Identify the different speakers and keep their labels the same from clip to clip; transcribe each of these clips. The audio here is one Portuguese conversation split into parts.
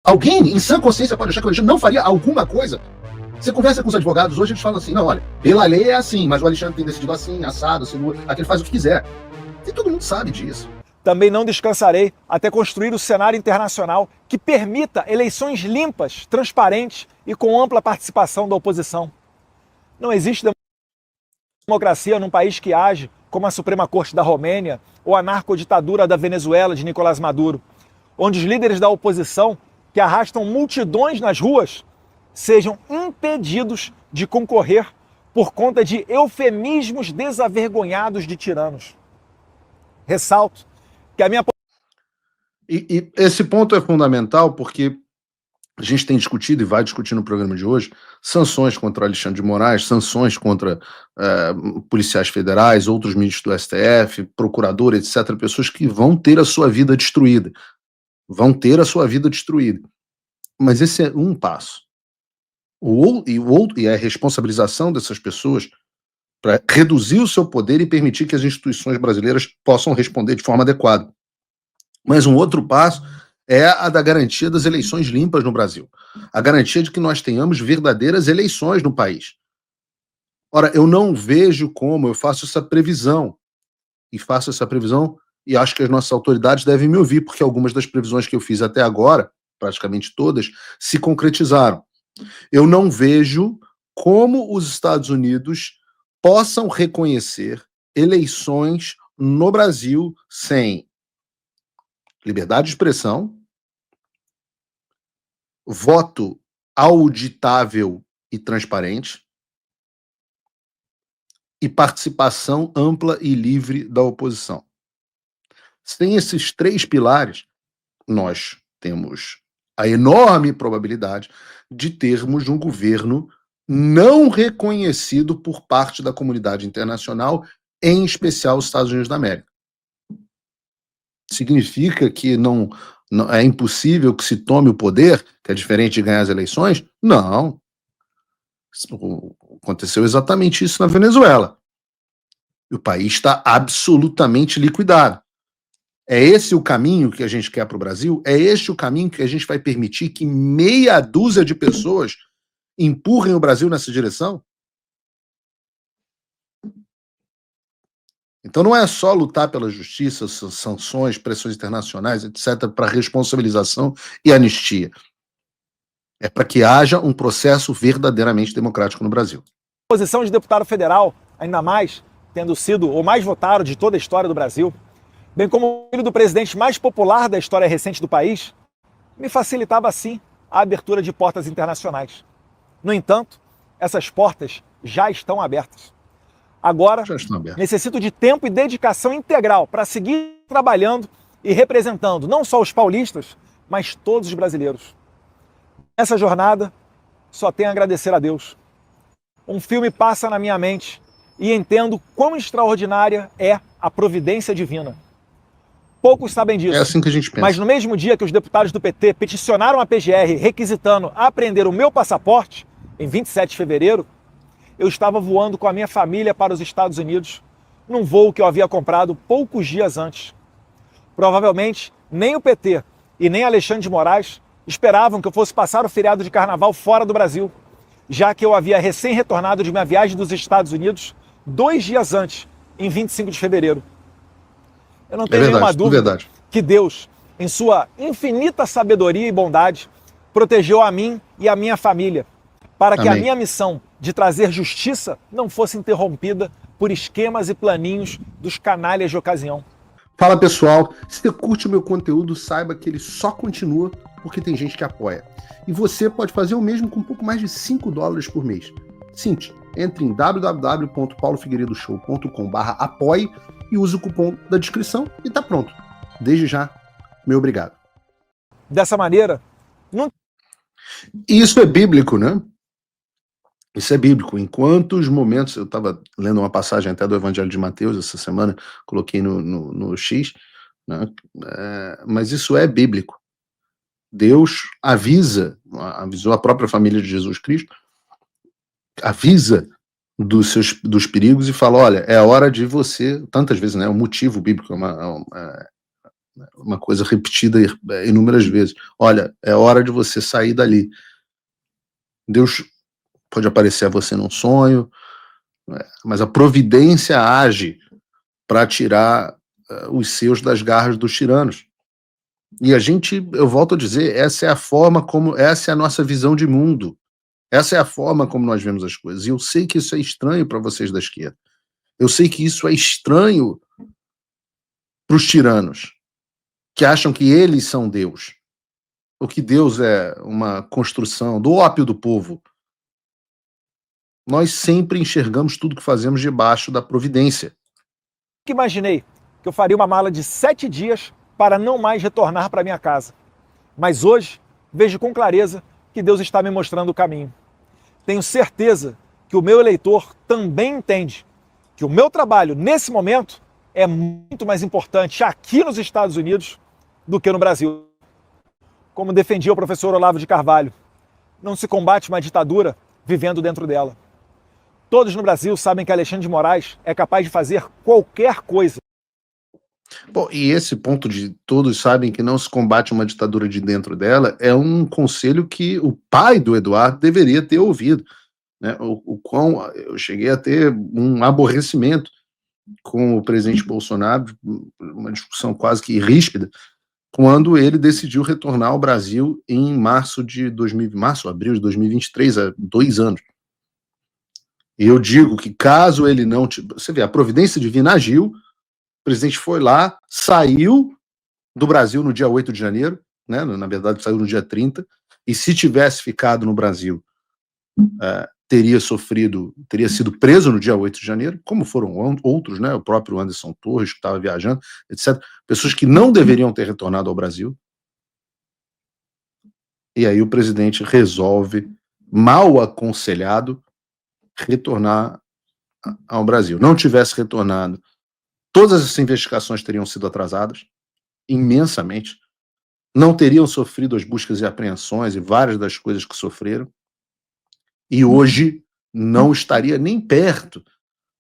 Speaker 1: Alguém em sã consciência pode achar que o Alexandre não faria alguma coisa? Você conversa com os advogados, hoje eles falam assim, não, olha, pela lei é assim, mas o Alexandre tem decidido assim, assado, seguro, aqui ele faz o que quiser. E todo mundo sabe disso.
Speaker 2: Também não descansarei até construir o cenário internacional que permita eleições limpas, transparentes e com ampla participação da oposição. Não existe democracia num país que age como a Suprema Corte da Romênia ou a narcoditadura da Venezuela de Nicolás Maduro, onde os líderes da oposição, que arrastam multidões nas ruas, sejam impedidos de concorrer por conta de eufemismos desavergonhados de tiranos. Ressalto que a minha...
Speaker 1: E esse ponto é fundamental porque a gente tem discutido e vai discutir no programa de hoje sanções contra Alexandre de Moraes, sanções contra policiais federais, outros ministros do STF, procurador, etc., pessoas que vão ter a sua vida destruída. Vão ter a sua vida destruída. Mas esse é um passo. E a responsabilização dessas pessoas para reduzir o seu poder e permitir que as instituições brasileiras possam responder de forma adequada. Mas um outro passo é a da garantia das eleições limpas no Brasil. A garantia de que nós tenhamos verdadeiras eleições no país. Ora, eu não vejo como eu faço essa previsão. E acho que as nossas autoridades devem me ouvir, porque algumas das previsões que eu fiz até agora, praticamente todas, se concretizaram. Eu não vejo como os Estados Unidos possam reconhecer eleições no Brasil sem liberdade de expressão, voto auditável e transparente e participação ampla e livre da oposição. Sem esses três pilares, nós temos a enorme probabilidade de termos um governo não reconhecido por parte da comunidade internacional, em especial os Estados Unidos da América. Significa que não é impossível que se tome o poder, que é diferente de ganhar as eleições? Não. Aconteceu exatamente isso na Venezuela. E o país está absolutamente liquidado. É esse o caminho que a gente quer para o Brasil? É este o caminho que a gente vai permitir que meia dúzia de pessoas empurrem o Brasil nessa direção? Então não é só lutar pela justiça, sanções, pressões internacionais, etc., para responsabilização e anistia. É para que haja um processo verdadeiramente democrático no Brasil.
Speaker 2: A posição de deputado federal, ainda mais tendo sido o mais votado de toda a história do Brasil, bem como o filho do presidente mais popular da história recente do país, me facilitava, sim, a abertura de portas internacionais. No entanto, essas portas já estão abertas. Agora, necessito de tempo e dedicação integral para seguir trabalhando e representando não só os paulistas, mas todos os brasileiros. Nessa jornada, só tenho a agradecer a Deus. Um filme passa na minha mente e entendo quão extraordinária é a providência divina. Poucos sabem disso.
Speaker 1: É assim que a gente pensa.
Speaker 2: Mas no mesmo dia que os deputados do PT peticionaram a PGR requisitando apreender o meu passaporte, em 27 de fevereiro, eu estava voando com a minha família para os Estados Unidos, num voo que eu havia comprado poucos dias antes. Provavelmente, nem o PT e nem Alexandre de Moraes esperavam que eu fosse passar o feriado de carnaval fora do Brasil, já que eu havia recém-retornado de minha viagem dos Estados Unidos 2 dias antes, em 25 de fevereiro. Eu não tenho nenhuma dúvida que Deus, em sua infinita sabedoria e bondade, protegeu a mim e a minha família, para que a minha missão de trazer justiça não fosse interrompida por esquemas e planinhos dos canalhas de ocasião.
Speaker 1: Fala pessoal, se você curte o meu conteúdo, saiba que ele só continua porque tem gente que apoia. E você pode fazer o mesmo com um pouco mais de $5 por mês. Simples, entre em www.paulofigueiredoshow.com/apoie e use o cupom da descrição e tá pronto. Desde já, meu obrigado.
Speaker 2: Dessa maneira, não...
Speaker 1: E isso é bíblico, né? Isso é bíblico. Em quantos momentos, eu estava lendo uma passagem até do Evangelho de Mateus essa semana, coloquei no X, né? Mas isso é bíblico. Deus avisou a própria família de Jesus Cristo, avisa dos perigos e fala, olha, é hora de você, tantas vezes, né, o motivo bíblico, uma coisa repetida inúmeras vezes. Olha, é hora de você sair dali. Deus pode aparecer a você num sonho, mas a providência age para tirar os seus das garras dos tiranos. E eu volto a dizer, essa é a nossa visão de mundo. Essa é a forma como nós vemos as coisas. E eu sei que isso é estranho para vocês da esquerda. Eu sei que isso é estranho para os tiranos, que acham que eles são Deus. Ou que Deus é uma construção do ópio do povo. Nós sempre enxergamos tudo que fazemos debaixo da providência.
Speaker 2: Que imaginei que eu faria uma mala de 7 dias para não mais retornar para minha casa. Mas hoje vejo com clareza que Deus está me mostrando o caminho. Tenho certeza que o meu eleitor também entende que o meu trabalho, nesse momento, é muito mais importante aqui nos Estados Unidos do que no Brasil. Como defendia o professor Olavo de Carvalho, não se combate uma ditadura vivendo dentro dela. Todos no Brasil sabem que Alexandre de Moraes é capaz de fazer qualquer coisa.
Speaker 1: Bom, e esse ponto de todos sabem que não se combate uma ditadura de dentro dela é um conselho que o pai do Eduardo deveria ter ouvido, né? O qual eu cheguei a ter um aborrecimento com o presidente Bolsonaro, uma discussão quase que ríspida, quando ele decidiu retornar ao Brasil em abril de 2023, há 2 anos. E eu digo que caso ele não... Você vê, a providência divina agiu, o presidente foi lá, saiu do Brasil no dia 8 de janeiro, né? Na verdade saiu no dia 30, e se tivesse ficado no Brasil, teria sido preso no dia 8 de janeiro, como foram outros, né? O próprio Anderson Torres, que estava viajando, etc. Pessoas que não deveriam ter retornado ao Brasil. E aí o presidente resolve, mal aconselhado, retornar ao Brasil. Não tivesse retornado, todas essas investigações teriam sido atrasadas, imensamente. Não teriam sofrido as buscas e apreensões e várias das coisas que sofreram. E hoje não estaria nem perto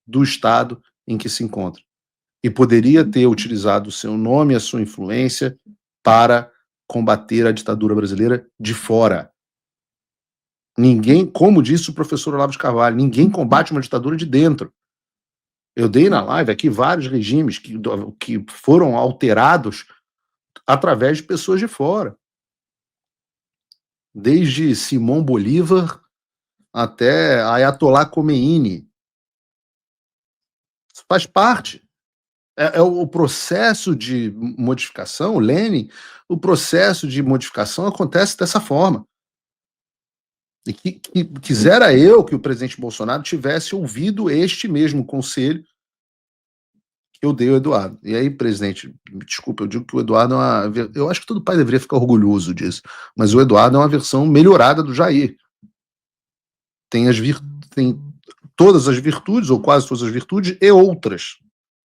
Speaker 1: do estado em que se encontra. E poderia ter utilizado o seu nome e a sua influência para combater a ditadura brasileira de fora. Ninguém, como disse o professor Olavo de Carvalho, ninguém combate uma ditadura de dentro. Eu dei na live aqui vários regimes que foram alterados através de pessoas de fora. Desde Simão Bolívar até Ayatollah Khomeini. Isso faz parte. É o processo de modificação, Lenin, o processo de modificação acontece dessa forma. E quisera eu que o presidente Bolsonaro tivesse ouvido este mesmo conselho que eu dei ao Eduardo. E aí, presidente, desculpa, eu digo que o Eduardo eu acho que todo pai deveria ficar orgulhoso disso, mas o Eduardo é uma versão melhorada do Jair. Tem todas as virtudes, ou quase todas as virtudes, e outras.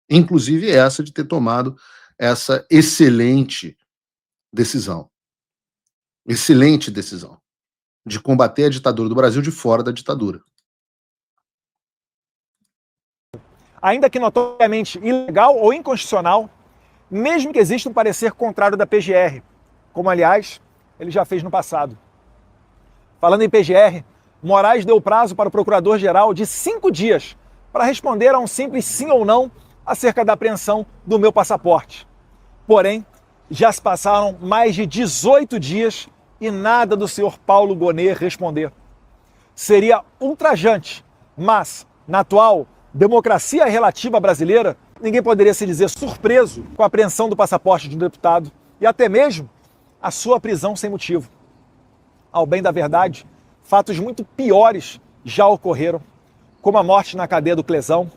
Speaker 1: Inclusive essa de ter tomado essa excelente decisão. Excelente decisão. De combater a ditadura do Brasil de fora da ditadura.
Speaker 2: Ainda que notoriamente ilegal ou inconstitucional, mesmo que exista um parecer contrário da PGR, como, aliás, ele já fez no passado. Falando em PGR, Moraes deu prazo para o procurador-geral de 5 dias para responder a um simples sim ou não acerca da apreensão do meu passaporte. Porém, já se passaram mais de 18 dias e nada do senhor Paulo Gonet responder. Seria ultrajante, mas, na atual democracia relativa brasileira, ninguém poderia se dizer surpreso com a apreensão do passaporte de um deputado e até mesmo a sua prisão sem motivo. Ao bem da verdade, fatos muito piores já ocorreram, como a morte na cadeia do Clesão,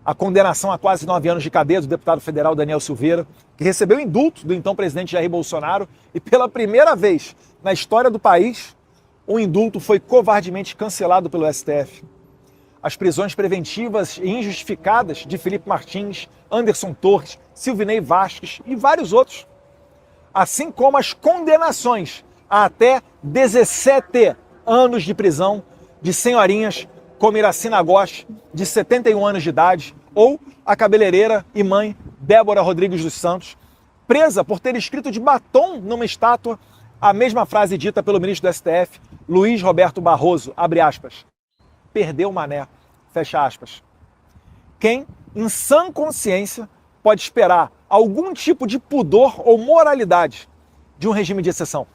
Speaker 2: a condenação a quase 9 anos de cadeia do deputado federal Daniel Silveira, que recebeu indulto do então presidente Jair Bolsonaro e pela primeira vez na história do país, o indulto foi covardemente cancelado pelo STF. As prisões preventivas e injustificadas de Felipe Martins, Anderson Torres, Silvinei Vasquez e vários outros. Assim como as condenações a até 17 anos de prisão de senhorinhas como Iracina Gosch, de 71 anos de idade, ou a cabeleireira e mãe Débora Rodrigues dos Santos, presa por ter escrito de batom numa estátua a mesma frase dita pelo ministro do STF, Luiz Roberto Barroso, abre aspas, perdeu o mané, fecha aspas. Quem, em sã consciência, pode esperar algum tipo de pudor ou moralidade de um regime de exceção?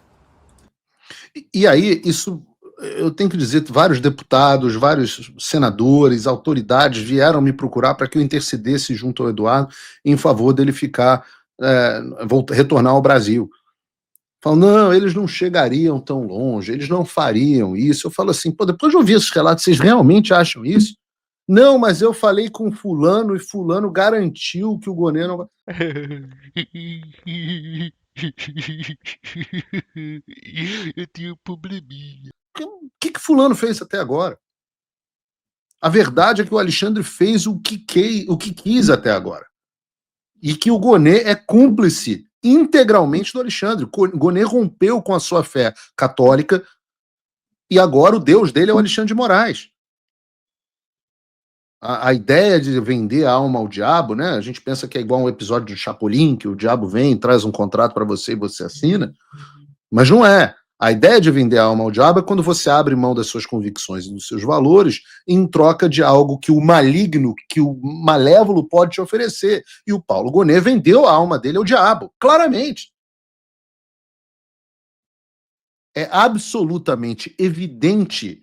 Speaker 1: E aí, isso, eu tenho que dizer, vários deputados, vários senadores, autoridades vieram me procurar para que eu intercedesse junto ao Eduardo em favor dele ficar, retornar ao Brasil. Falam, não, eles não chegariam tão longe, eles não fariam isso. Eu falo assim, pô, depois de ouvir esses relatos, vocês realmente acham isso? Não, mas eu falei com fulano e fulano garantiu que o Gonê não vai...
Speaker 3: Eu tenho um probleminha.
Speaker 1: O que fulano fez até agora? A verdade é que o Alexandre fez o que quis até agora. E que o Gonê é cúmplice integralmente do Alexandre. O Gonê rompeu com a sua fé católica e agora o Deus dele é o Alexandre de Moraes. A ideia de vender a alma ao diabo, né? A gente pensa que é igual um episódio de Chapolin, que o diabo vem, traz um contrato para você e você assina, mas não é. A ideia de vender a alma ao diabo é quando você abre mão das suas convicções e dos seus valores em troca de algo que o maligno, que o malévolo pode te oferecer. E o Paulo Gonê vendeu a alma dele ao diabo, claramente. É absolutamente evidente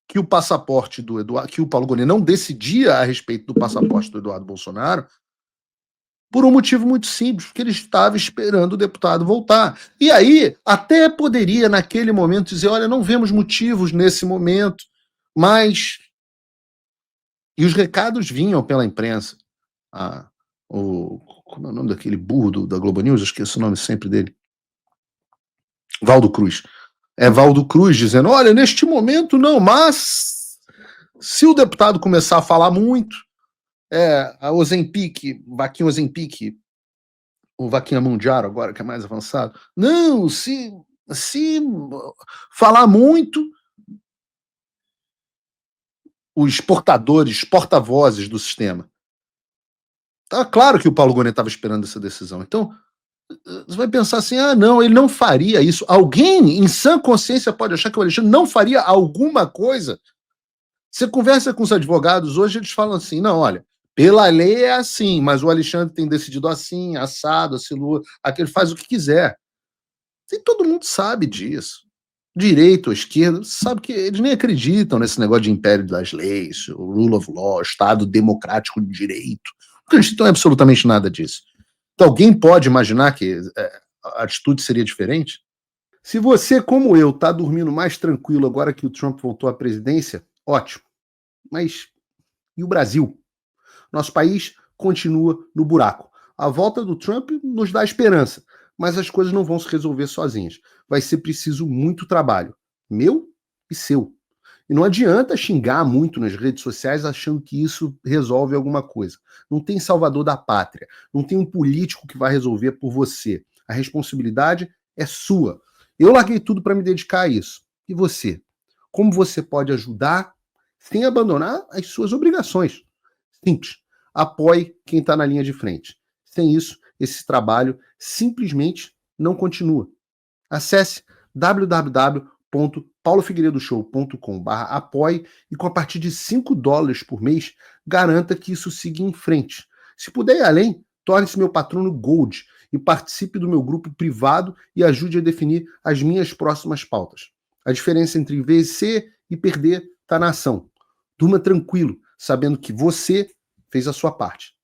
Speaker 1: que o passaporte do Eduardo, que o Paulo Gonê não decidia a respeito do passaporte do Eduardo Bolsonaro, por um motivo muito simples, porque ele estava esperando o deputado voltar. E aí, até poderia, naquele momento, dizer, olha, não vemos motivos nesse momento, mas... E os recados vinham pela imprensa. Como é o nome daquele burro da Globo News? Eu esqueço o nome sempre dele. Valdo Cruz. É Valdo Cruz dizendo, olha, neste momento não, mas se o deputado começar a falar muito, a Ozempic, Vaquinha Ozempic, o Vaquinha Mundiaro agora, que é mais avançado, não, se falar muito, os porta-vozes do sistema. Tá claro que o Paulo Gonê estava esperando essa decisão. Então, você vai pensar assim, não, ele não faria isso. Alguém em sã consciência pode achar que o Alexandre não faria alguma coisa? Você conversa com os advogados hoje, eles falam assim, não, olha, pela lei é assim, mas o Alexandre tem decidido assim, assado, assim, aquele faz o que quiser. E todo mundo sabe disso. Direita ou esquerda, sabe que eles nem acreditam nesse negócio de império das leis, o rule of law, Estado democrático de direito. Não acreditam em absolutamente nada disso. Então, alguém pode imaginar que a atitude seria diferente? Se você, como eu, está dormindo mais tranquilo agora que o Trump voltou à presidência, ótimo. Mas e o Brasil? Nosso país continua no buraco. A volta do Trump nos dá esperança, mas as coisas não vão se resolver sozinhas. Vai ser preciso muito trabalho, meu e seu. E não adianta xingar muito nas redes sociais achando que isso resolve alguma coisa. Não tem salvador da pátria, não tem um político que vai resolver por você. A responsabilidade é sua. Eu larguei tudo para me dedicar a isso. E você? Como você pode ajudar sem abandonar as suas obrigações? Simples. Apoie quem está na linha de frente. Sem isso, esse trabalho simplesmente não continua. Acesse www.paulofigueiredoshow.com/apoie e com a partir de $5 por mês, garanta que isso siga em frente. Se puder ir além, torne-se meu patrono Gold e participe do meu grupo privado e ajude a definir as minhas próximas pautas. A diferença entre vencer e perder está na ação. Durma tranquilo, sabendo que você fez a sua parte.